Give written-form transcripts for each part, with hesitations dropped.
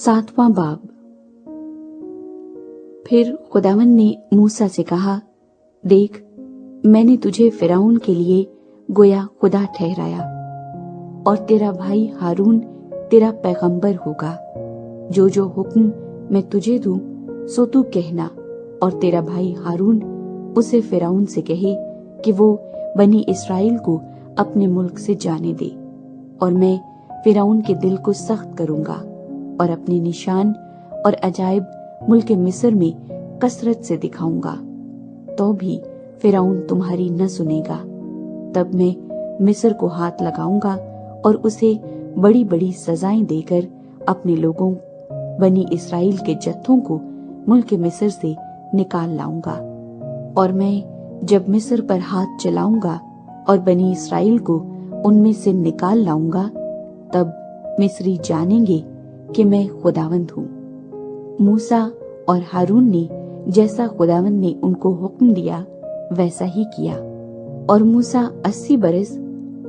7वां बाब। फिर खुदावंद ने मूसा से कहा, देख, मैंने तुझे फिरौन के लिए गोया खुदा ठहराया, और तेरा भाई हारून तेरा पैगंबर होगा। जो जो हुक्म मैं तुझे दूं सो तू कहना, और तेरा भाई हारून उसे फिरौन से कहे कि वो बनी इस्राएल को अपने मुल्क से जाने दे। और मैं फिरौन के दिल को सख्त करूंगा और अपने निशान और अजायब मुल्क मिस्र में कसरत से दिखाऊंगा, तो भी फिरौन तुम्हारी न सुनेगा। तब मैं मिस्र को हाथ लगाऊंगा और उसे बड़ी बड़ी सजाएं देकर अपने लोगों बनी इस्राएल के जत्थों को मुल्क मिस्र से निकाल लाऊंगा। और मैं जब मिस्र पर हाथ चलाऊंगा और बनी इस्राएल को उनमें से निकाल लाऊंगा, तब मिस्री जानेंगे कि मैं खुदावंद हूँ। मूसा और हारून ने जैसा खुदावंद ने उनको हुक्म दिया वैसा ही किया। और मूसा 80 बरस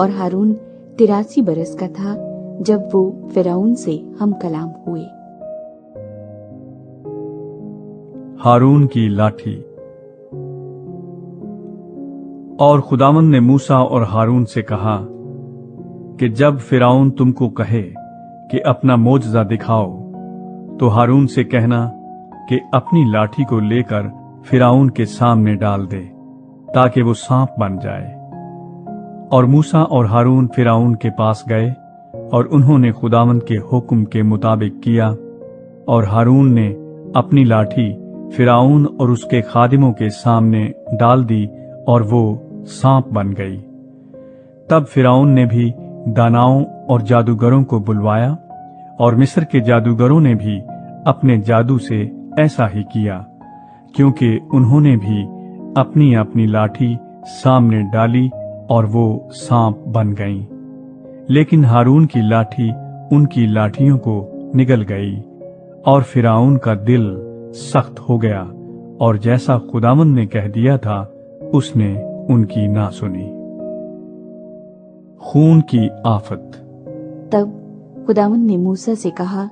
और हारून 83 बरस का था जब वो फिरौन से हम कलाम हुए। हारून की लाठी। और खुदावंद ने मूसा और हारून से कहा कि जब फिरौन तुमको कहे कि अपना मोजज़ा दिखाओ, तो हारून से कहना कि अपनी लाठी को लेकर फिरौन के सामने डाल दे, ताकि वो सांप बन जाए। और मूसा और हारून फिरौन के पास गए, और उन्होंने खुदावंद के हुक्म के मुताबिक किया। और हारून ने अपनी लाठी फिरौन और उसके खादिमों के सामने डाल दी, और वो सांप बन गई। तब फिरौन ने भी दानाओं और जादूगरों को बुलवाया, और मिस्र के जादूगरों ने भी अपने जादू से ऐसा ही किया, क्योंकि उन्होंने भी अपनी अपनी लाठी सामने डाली और वो सांप बन गईं। लेकिन हारून की लाठी उनकी लाठियों को निगल गई, और फिरौन का दिल सख्त हो गया, और जैसा खुदावंद ने कह दिया था उसने उनकी ना सुनी। खून की आफत। तब खुदावंद ने मूसा से कहा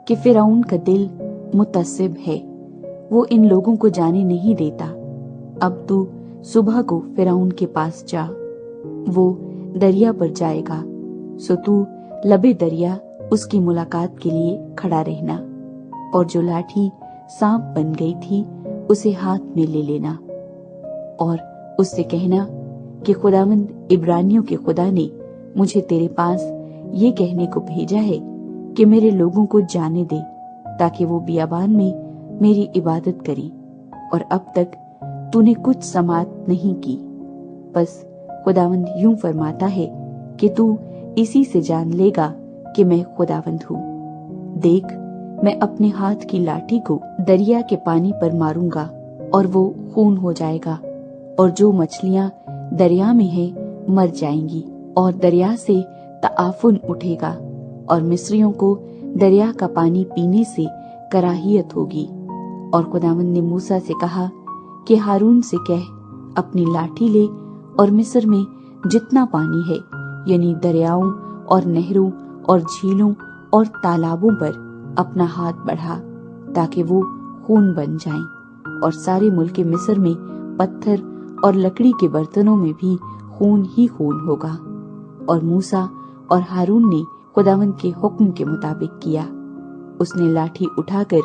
कि फिरौन का दिल मुतस्सिब है, वो इन लोगों को जाने नहीं देता। अब तू सुबह को फिरौन के पास जा, वो दरिया पर जाएगा, सो तू लबे दरिया उसकी मुलाकात के लिए खड़ा रहना। और जो लाठी सांप बन गई थी उसे हाथ में ले लेना, और उससे कहना कि खुदावंद इब्रानियों के खुदा ने मुझे तेरे पास ये कहने को भेजा है कि मेरे लोगों को जाने दे, ताकि वो बियाबान में मेरी इबादत करें। और अब तक तूने कुछ समात नहीं की। बस खुदावंद यूं फरमाता है कि तू इसी से जान लेगा कि मैं खुदावंद हूँ। देख, मैं अपने हाथ की लाठी को दरिया के पानी पर मारूंगा, और वो खून हो जाएगा, और जो मछलियां दरिया में हैं मर जाएंगी, और दरिया से ताफुन उठेगा, और मिस्रियों को दरिया का पानी पीने से कराहियत होगी। और खुदावंद ने मूसा से कहा कि हारून से कह, अपनी लाठी ले और मिस्र में जितना पानी है, यानी दरियाओं और नहरों और झीलों और तालाबों पर अपना हाथ बढ़ा, ताकि वो खून बन जाएं। और सारे मुल्क मिस्र में पत्थर और लकड़ी के बर्तनों में भी खून ही खून होगा। और मूसा और हारून ने खुदावंद के हुक्म के मुताबिक किया। उसने लाठी उठाकर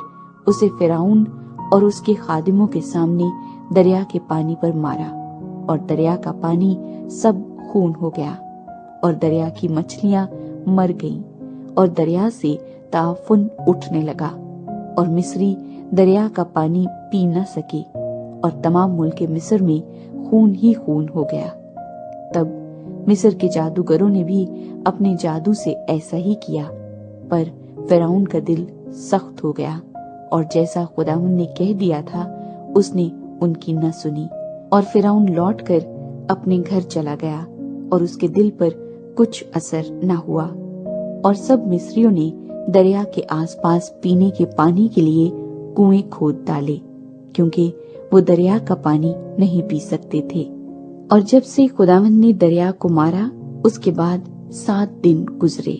उसे फिरौन और उसके खादिमों के सामने दरिया के पानी पर मारा, और दरिया का पानी सब खून हो गया, और दरिया की मछलियां मर गईं, और दरिया से ताफुन उठने लगा, और मिस्री दरिया का पानी पी न सके, और तमाम मुल्क मिस्र में खून ही खून हो गया। तब मिस्र के जादूगरों ने भी अपने जादू से ऐसा ही किया, पर फिरौन का दिल सख्त हो गया, और जैसा खुदावंद ने कह दिया था उसने उनकी न सुनी। और फिरौन लौटकर अपने घर चला गया, और उसके दिल पर कुछ असर न हुआ। और सब मिस्रियों ने दरिया के आसपास पीने के पानी के लिए कुएं खोद डाले, क्योंकि वो दरिया का पानी नहीं पी सकते थे। और जब से खुदावंद ने दरिया को मारा, उसके बाद 7 दिन गुजरे।